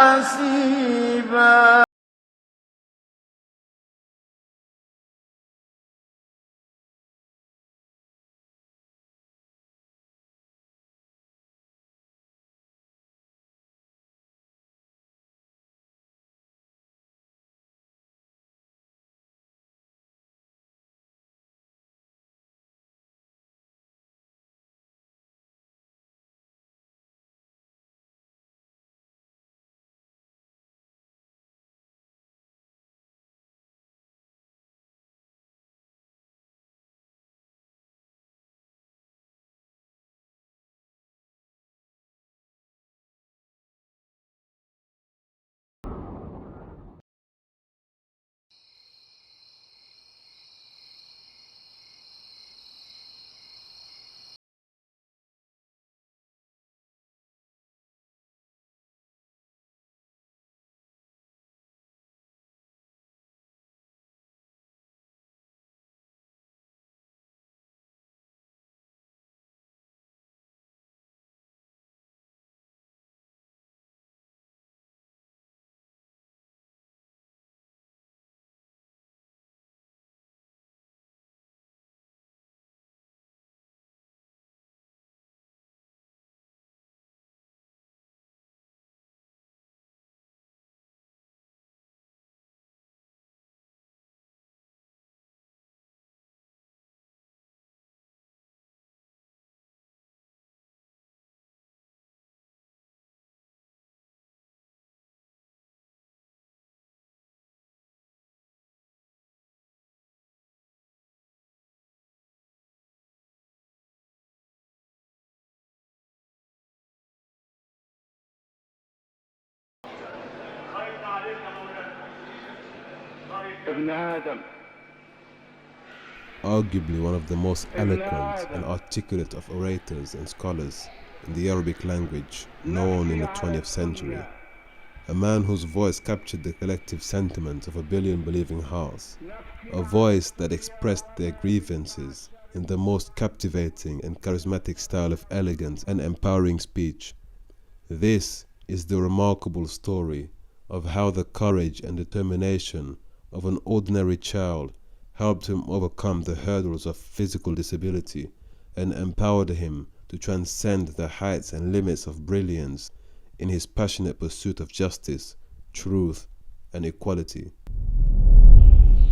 حسيبا. Arguably one of the most eloquent and articulate of orators and scholars in the Arabic language known in the 20th century, a man whose voice captured the collective sentiment of a billion believing hearts, a voice that expressed their grievances in the most captivating and charismatic style of elegant and empowering speech. This is the remarkable story of how the courage and determination of an ordinary child helped him overcome the hurdles of physical disability and empowered him to transcend the heights and limits of brilliance in his passionate pursuit of justice, truth, and equality.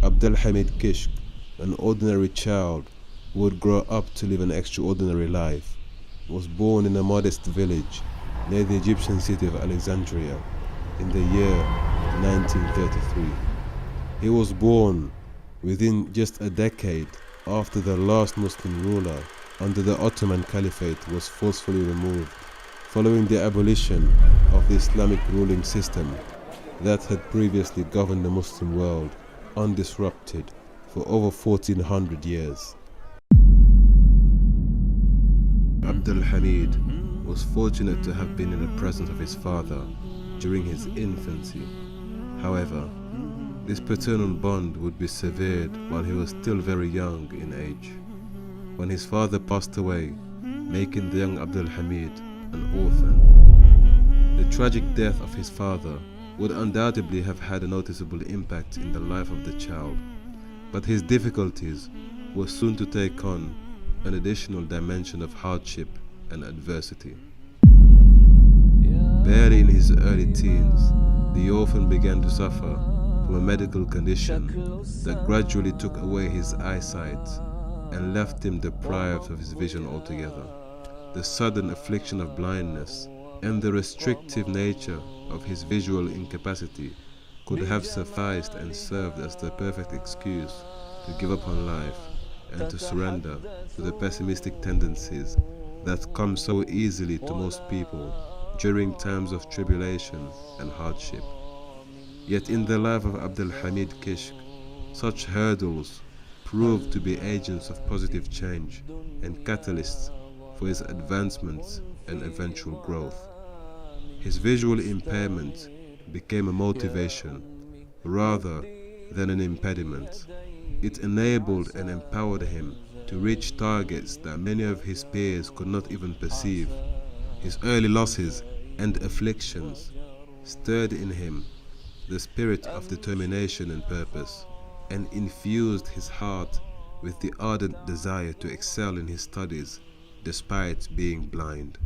Abdulhamid Kishk, an ordinary child who would grow up to live an extraordinary life, was born in a modest village near the Egyptian city of Alexandria in the year 1933. He was born within just a decade after the last Muslim ruler under the Ottoman Caliphate was forcefully removed, following the abolition of the Islamic ruling system that had previously governed the Muslim world undisrupted for over 1400 years. Abdulhamid was fortunate to have been in the presence of his father during his infancy. However, this paternal bond would be severed while he was still very young in age, when his father passed away, making the young Abdulhamid an orphan. The tragic death of his father would undoubtedly have had a noticeable impact in the life of the child, but his difficulties were soon to take on an additional dimension of hardship and adversity. Barely in his early teens, the orphan began to suffer from a medical condition that gradually took away his eyesight and left him deprived of his vision altogether. The sudden affliction of blindness and the restrictive nature of his visual incapacity could have sufficed and served as the perfect excuse to give up on life and to surrender to the pessimistic tendencies that come so easily to most people during times of tribulation and hardship. Yet in the life of Abdulhamid Kishk, such hurdles proved to be agents of positive change and catalysts for his advancement and eventual growth. His visual impairment became a motivation rather than an impediment. It enabled and empowered him to reach targets that many of his peers could not even perceive. His early losses and afflictions stirred in him the spirit of determination and purpose, and infused his heart with the ardent desire to excel in his studies despite being blind.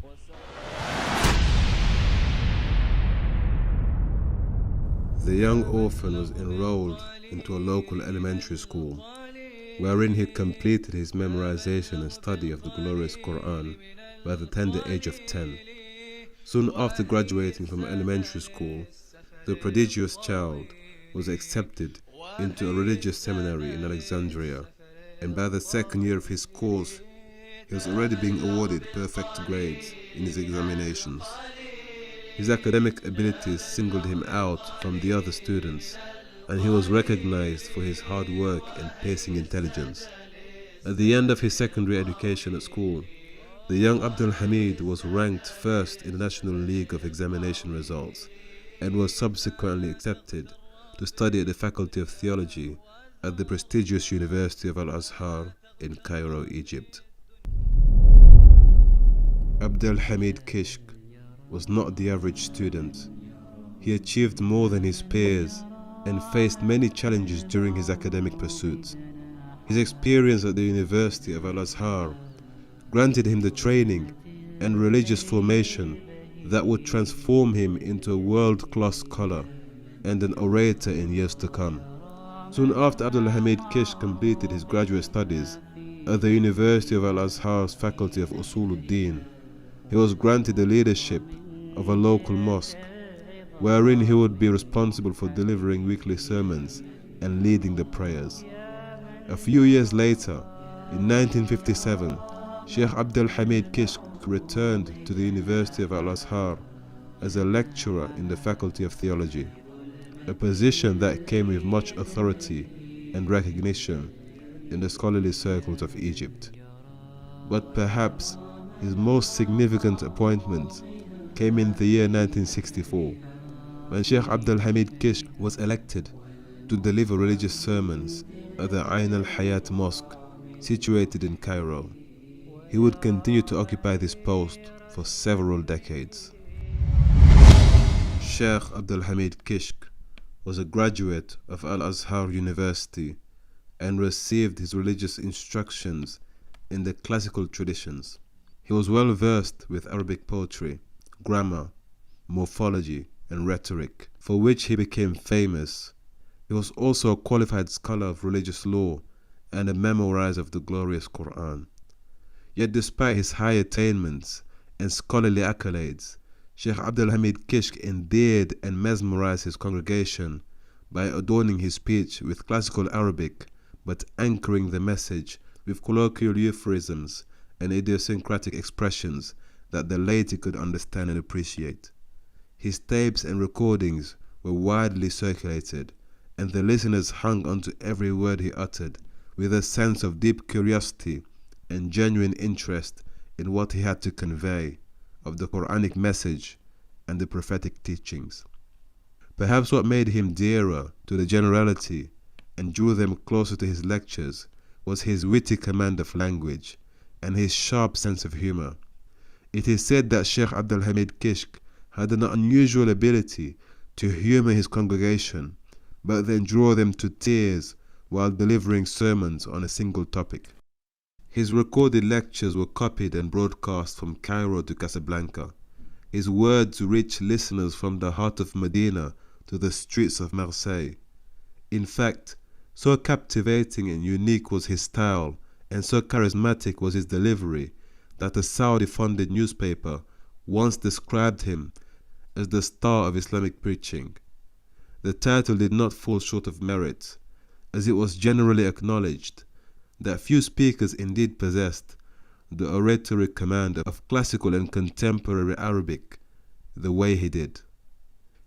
The young orphan was enrolled into a local elementary school, wherein he completed his memorization and study of the glorious Quran by the tender age of 10. Soon after graduating from elementary school, the prodigious child was accepted into a religious seminary in Alexandria, and by the second year of his course, he was already being awarded perfect grades in his examinations. His academic abilities singled him out from the other students, and he was recognized for his hard work and piercing intelligence. At the end of his secondary education at school, the young Abdulhamid was ranked first in the National League of Examination Results and was subsequently accepted to study at the Faculty of Theology at the prestigious University of Al-Azhar in Cairo, Egypt. Abdulhamid Kishk was not the average student. He achieved more than his peers and faced many challenges during his academic pursuits. His experience at the University of Al-Azhar granted him the training and religious formation that would transform him into a world-class scholar and an orator in years to come. Soon after Abdulhamid Kishk completed his graduate studies at the University of Al-Azhar's Faculty of Usuluddin, he was granted the leadership of a local mosque, wherein he would be responsible for delivering weekly sermons and leading the prayers. A few years later, in 1957, Sheikh Abdulhamid Kishk returned to the University of Al-Azhar as a lecturer in the Faculty of Theology, a position that came with much authority and recognition in the scholarly circles of Egypt. But perhaps his most significant appointment came in the year 1964, when Sheikh Abdulhamid Kishk was elected to deliver religious sermons at the Ain al-Hayat Mosque, situated in Cairo. He would continue to occupy this post for several decades. Sheikh Abdulhamid Kishk was a graduate of Al-Azhar University and received his religious instructions in the classical traditions. He was well versed with Arabic poetry, grammar, morphology, and rhetoric, for which he became famous. He was also a qualified scholar of religious law and a memorizer of the glorious Quran. Yet despite his high attainments and scholarly accolades, Sheikh Abdulhamid Kishk endeared and mesmerized his congregation by adorning his speech with classical Arabic, but anchoring the message with colloquial euphemisms and idiosyncratic expressions that the laity could understand and appreciate. His tapes and recordings were widely circulated, and the listeners hung onto every word he uttered with a sense of deep curiosity and genuine interest in what he had to convey of the Quranic message and the prophetic teachings. Perhaps what made him dearer to the generality and drew them closer to his lectures was his witty command of language and his sharp sense of humor. It is said that Sheikh Abdulhamid Kishk had an unusual ability to humor his congregation, but then draw them to tears while delivering sermons on a single topic. His recorded lectures were copied and broadcast from Cairo to Casablanca. His words reached listeners from the heart of Medina to the streets of Marseille. In fact, so captivating and unique was his style, and so charismatic was his delivery, that a Saudi-funded newspaper once described him as the star of Islamic preaching. The title did not fall short of merit, as it was generally acknowledged that few speakers indeed possessed the oratory command of classical and contemporary Arabic the way he did.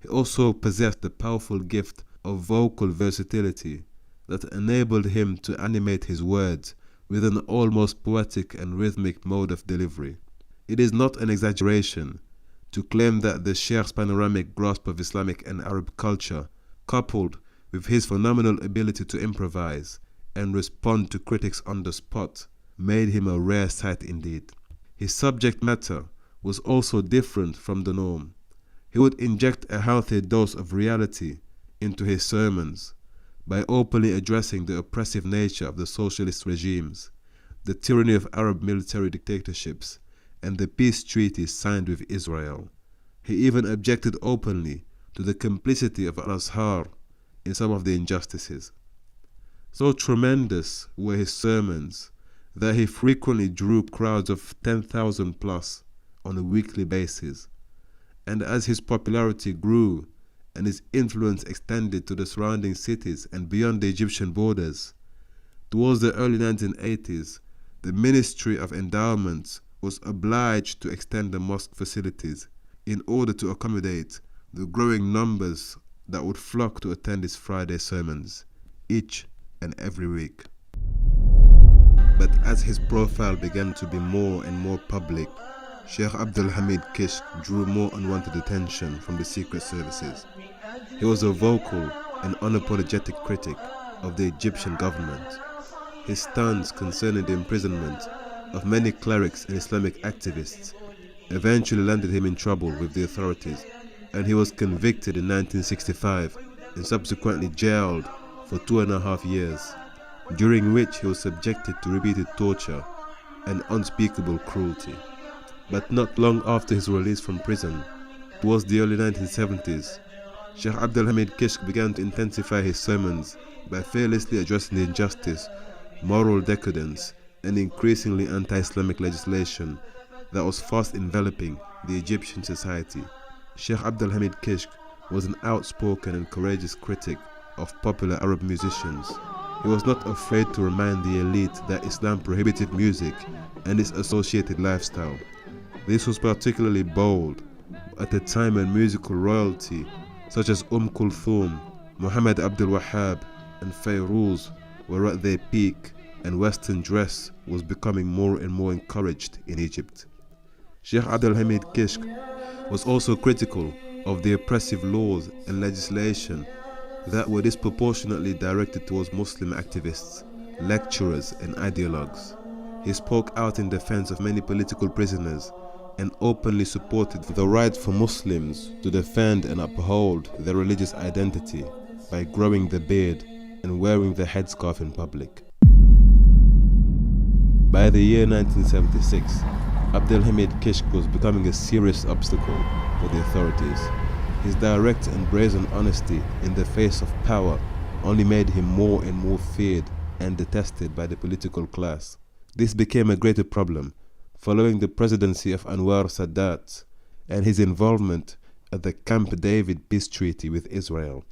He also possessed the powerful gift of vocal versatility that enabled him to animate his words with an almost poetic and rhythmic mode of delivery. It is not an exaggeration to claim that the Sheikh's panoramic grasp of Islamic and Arab culture, coupled with his phenomenal ability to improvise and respond to critics on the spot, made him a rare sight indeed. His subject matter was also different from the norm. He would inject a healthy dose of reality into his sermons by openly addressing the oppressive nature of the socialist regimes, the tyranny of Arab military dictatorships, and the peace treaties signed with Israel. He even objected openly to the complicity of Al-Azhar in some of the injustices. So tremendous were his sermons that he frequently drew crowds of 10,000 plus on a weekly basis. And as his popularity grew and his influence extended to the surrounding cities and beyond the Egyptian borders, towards the early 1980s, the Ministry of Endowments was obliged to extend the mosque facilities in order to accommodate the growing numbers that would flock to attend his Friday sermons each and every week. But as his profile began to be more and more public, Sheikh Abdulhamid Kishk drew more unwanted attention from the secret services. He was a vocal and unapologetic critic of the Egyptian government. His stance concerning the imprisonment of many clerics and Islamic activists eventually landed him in trouble with the authorities, and he was convicted in 1965 and subsequently jailed for 2.5 years, during which he was subjected to repeated torture and unspeakable cruelty. But not long after his release from prison, towards the early 1970s, Sheikh Abdulhamid Kishk began to intensify his sermons by fearlessly addressing the injustice, moral decadence, and increasingly anti-Islamic legislation that was fast enveloping the Egyptian society. Sheikh Abdulhamid Kishk was an outspoken and courageous critic of popular Arab musicians. He was not afraid to remind the elite that Islam prohibited music and its associated lifestyle. This was particularly bold at a time when musical royalty such as Kulthum, Muhammad Abdul Wahhab, and Fairuz were at their peak, and Western dress was becoming more and more encouraged in Egypt. Sheikh Abdulhamid Kishk was also critical of the oppressive laws and legislation that were disproportionately directed towards Muslim activists, lecturers, and ideologues. He spoke out in defense of many political prisoners and openly supported the right for Muslims to defend and uphold their religious identity by growing the beard and wearing the headscarf in public. By the year 1976, Abdulhamid Kishk was becoming a serious obstacle for the authorities. His direct and brazen honesty in the face of power only made him more and more feared and detested by the political class. This became a greater problem following the presidency of Anwar Sadat and his involvement at the Camp David peace treaty with Israel.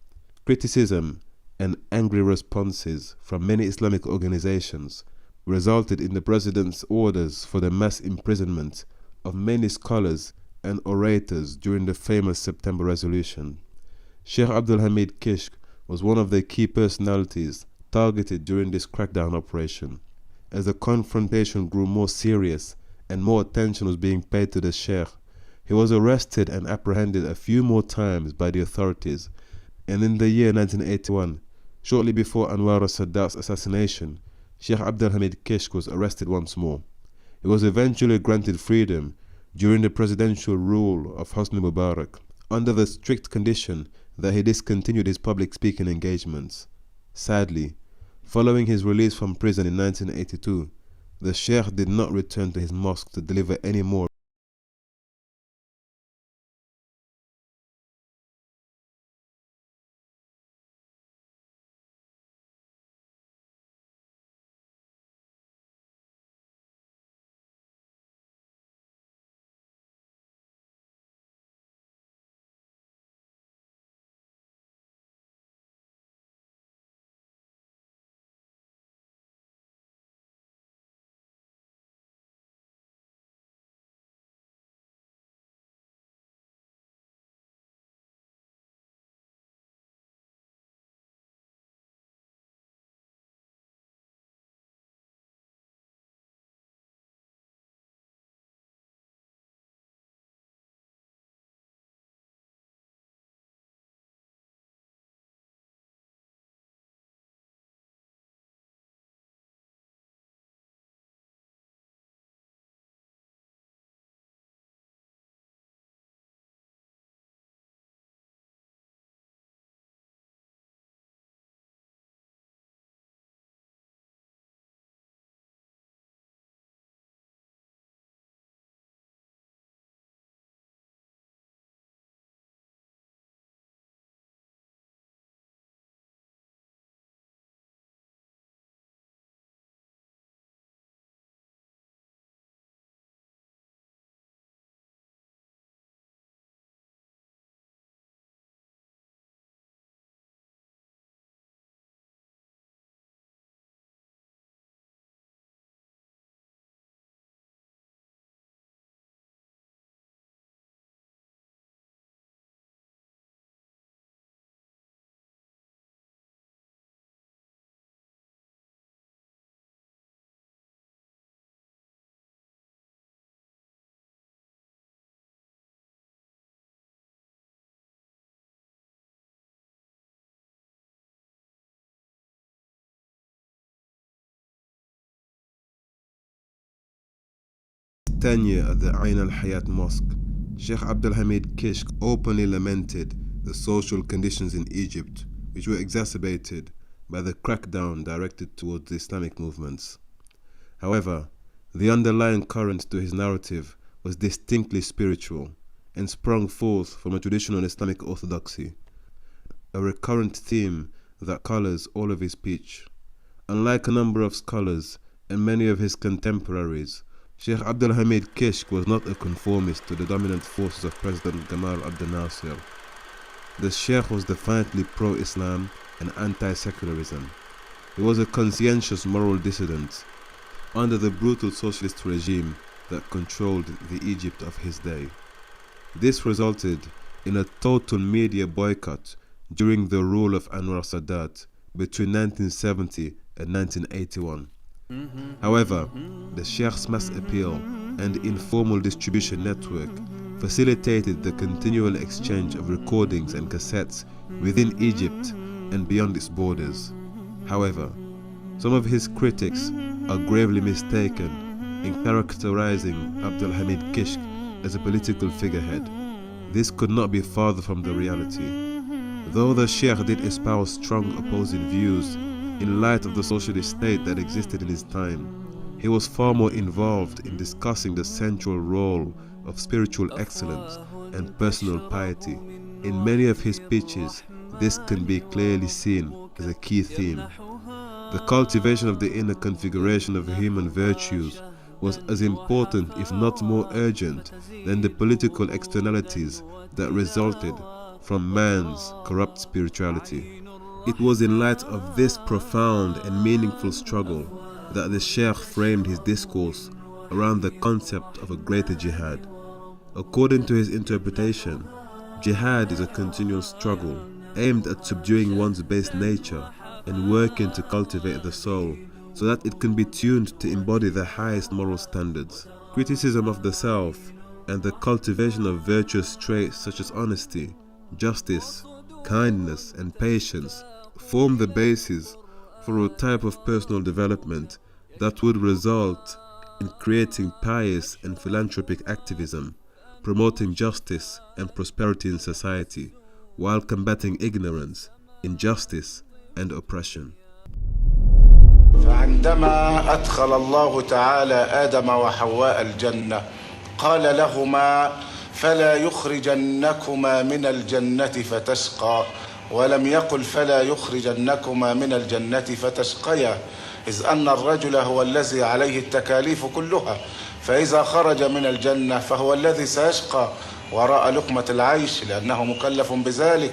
Criticism and angry responses from many Islamic organizations resulted in the president's orders for the mass imprisonment of many scholars and orators during the famous September Resolution. Sheikh Abdulhamid Kishk was one of the key personalities targeted during this crackdown operation. As the confrontation grew more serious and more attention was being paid to the Sheikh, he was arrested and apprehended a few more times by the authorities, and in the year 1981, shortly before Anwar Sadat's assassination, Sheikh Abdulhamid Kishk was arrested once more. He was eventually granted freedom during the presidential rule of Hosni Mubarak, under the strict condition that he discontinued his public speaking engagements. Sadly, following his release from prison in 1982, the Sheikh did not return to his mosque to deliver any more tenure at the Ain al-Hayat Mosque, Sheikh Abdulhamid Kishk openly lamented the social conditions in Egypt, which were exacerbated by the crackdown directed towards the Islamic movements. However, the underlying current to his narrative was distinctly spiritual and sprung forth from a traditional Islamic orthodoxy, a recurrent theme that colors all of his speech. Unlike a number of scholars and many of his contemporaries, Sheikh Abdulhamid Kishk was not a conformist to the dominant forces of President Gamal Abdel Nasser. The Sheikh was defiantly pro-Islam and anti-secularism. He was a conscientious moral dissident under the brutal socialist regime that controlled the Egypt of his day. This resulted in a total media boycott during the rule of Anwar Sadat between 1970 and 1981. However, the Sheikh's mass appeal and informal distribution network facilitated the continual exchange of recordings and cassettes within Egypt and beyond its borders. However, some of his critics are gravely mistaken in characterizing Abdulhamid Kishk as a political figurehead. This could not be farther from the reality. Though the Sheikh did espouse strong opposing views in light of the socialist state that existed in his time, he was far more involved in discussing the central role of spiritual excellence and personal piety. In many of his speeches, this can be clearly seen as a key theme. The cultivation of the inner configuration of human virtues was as important, if not more urgent, than the political externalities that resulted from man's corrupt spirituality. It was in light of this profound and meaningful struggle that the Sheikh framed his discourse around the concept of a greater jihad. According to his interpretation, jihad is a continual struggle aimed at subduing one's base nature and working to cultivate the soul so that it can be tuned to embody the highest moral standards. Criticism of the self and the cultivation of virtuous traits such as honesty, justice, kindness, and patience form the basis for a type of personal development that would result in creating pious and philanthropic activism, promoting justice and prosperity in society, while combating ignorance, injustice, and oppression. فعندما أدخل الله تعالى آدم وحواء الجنة قال لهما فلا يخرجنكما من الجنة فتشقى ولم يقل فلا يخرجنكما من الجنة فتشقيا، إذ أن الرجل هو الذي عليه التكاليف كلها، فإذا خرج من الجنة فهو الذي سيشقى وراء لقمة العيش لأنه مكلف بذلك،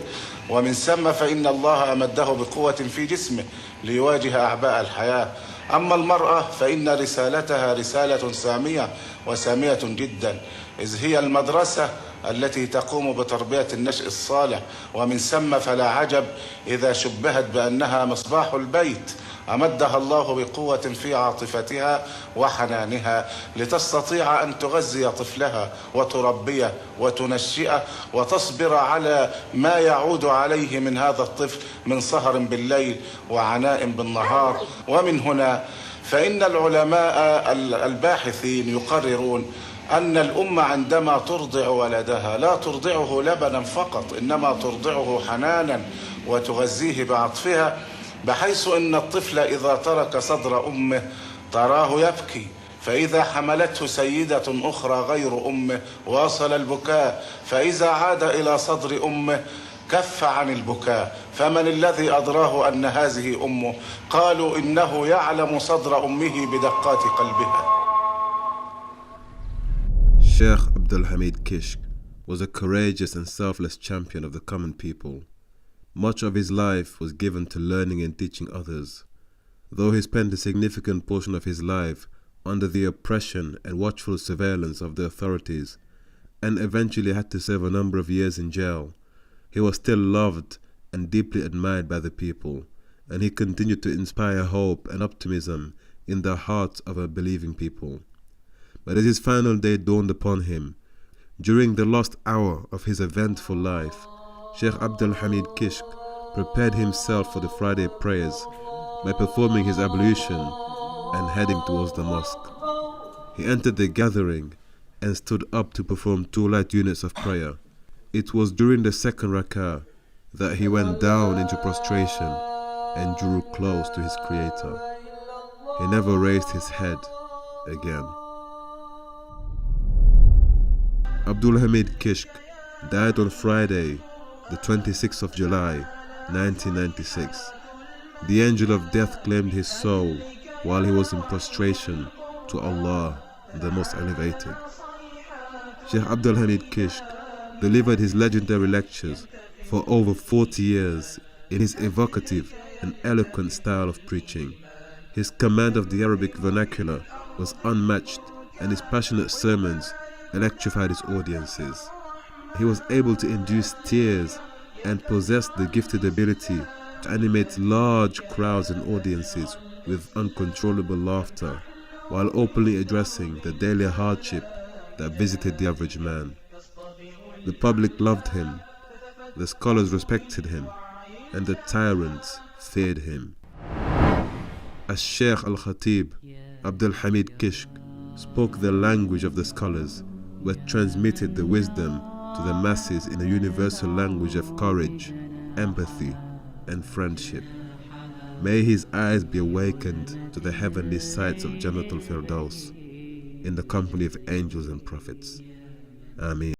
ومن ثم فإن الله أمده بقوة في جسمه ليواجه أعباء الحياة. أما المرأة فإن رسالتها رسالة سامية وسامية جدا، إذ هي المدرسة التي تقوم بتربية النشء الصالح، ومن ثم فلا عجب إذا شبهت بأنها مصباح البيت. أمدها الله بقوة في عاطفتها وحنانها لتستطيع أن تغذي طفلها وتربيه وتنشئه وتصبر على ما يعود عليه من هذا الطفل من سهر بالليل وعناء بالنهار. ومن هنا فإن العلماء الباحثين يقررون أن الأمة عندما ترضع ولدها لا ترضعه لبنا فقط، إنما ترضعه حنانا وتغذيه بعطفها، بحيث أن الطفل إذا ترك صدر أمه تراه يبكي، فإذا حملته سيدة أخرى غير أمه واصل البكاء، فإذا عاد إلى صدر أمه كف عن البكاء. فمن الذي أدراه أن هذه أمه؟ قالوا إنه يعلم صدر أمه بدقات قلبها. Sheikh Abdulhamid Kishk was a courageous and selfless champion of the common people. Much of his life was given to learning and teaching others. Though he spent a significant portion of his life under the oppression and watchful surveillance of the authorities, and eventually had to serve a number of years in jail, he was still loved and deeply admired by the people, and he continued to inspire hope and optimism in the hearts of a believing people. But as his final day dawned upon him, during the last hour of his eventful life, Sheikh Abdulhamid Kishk prepared himself for the Friday prayers by performing his ablution and heading towards the mosque. He entered the gathering and stood up to perform 2 light units of prayer. It was during the second rak'ah that he went down into prostration and drew close to his Creator. He never raised his head again. Abdulhamid Kishk died on Friday, the 26th of July, 1996. The angel of death claimed his soul while he was in prostration to Allah, the Most Elevated. Sheikh Abdulhamid Kishk delivered his legendary lectures for over 40 years in his evocative and eloquent style of preaching. His command of the Arabic vernacular was unmatched, and his passionate sermons electrified his audiences. He was able to induce tears and possessed the gifted ability to animate large crowds and audiences with uncontrollable laughter, while openly addressing the daily hardship that visited the average man. The public loved him, the scholars respected him, and the tyrants feared him. As Sheikh al-Khatib, Abdulhamid Kishk, spoke the language of the scholars, but transmitted the wisdom to the masses in a universal language of courage, empathy, and friendship. May his eyes be awakened to the heavenly sights of Jannatul Firdaus in the company of angels and prophets. Ameen.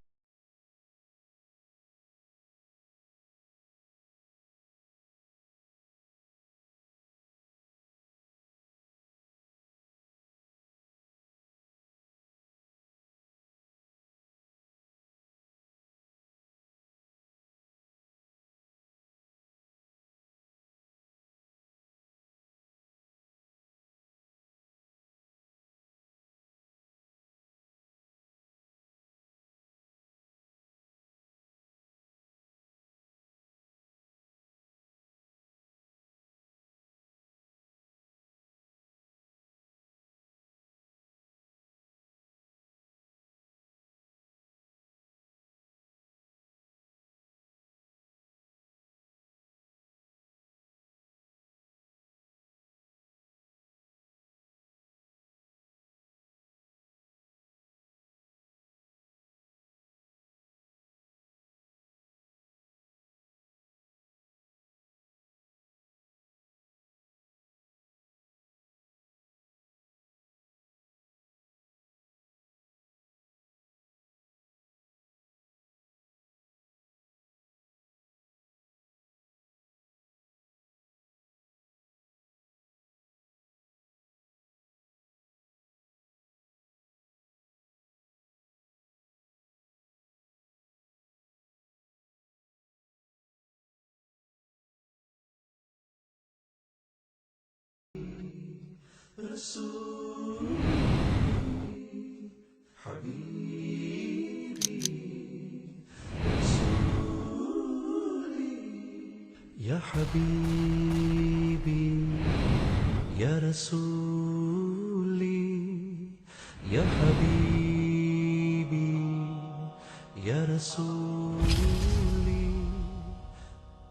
يا حبيبي يا رسولي يا حبيبي يا رسولي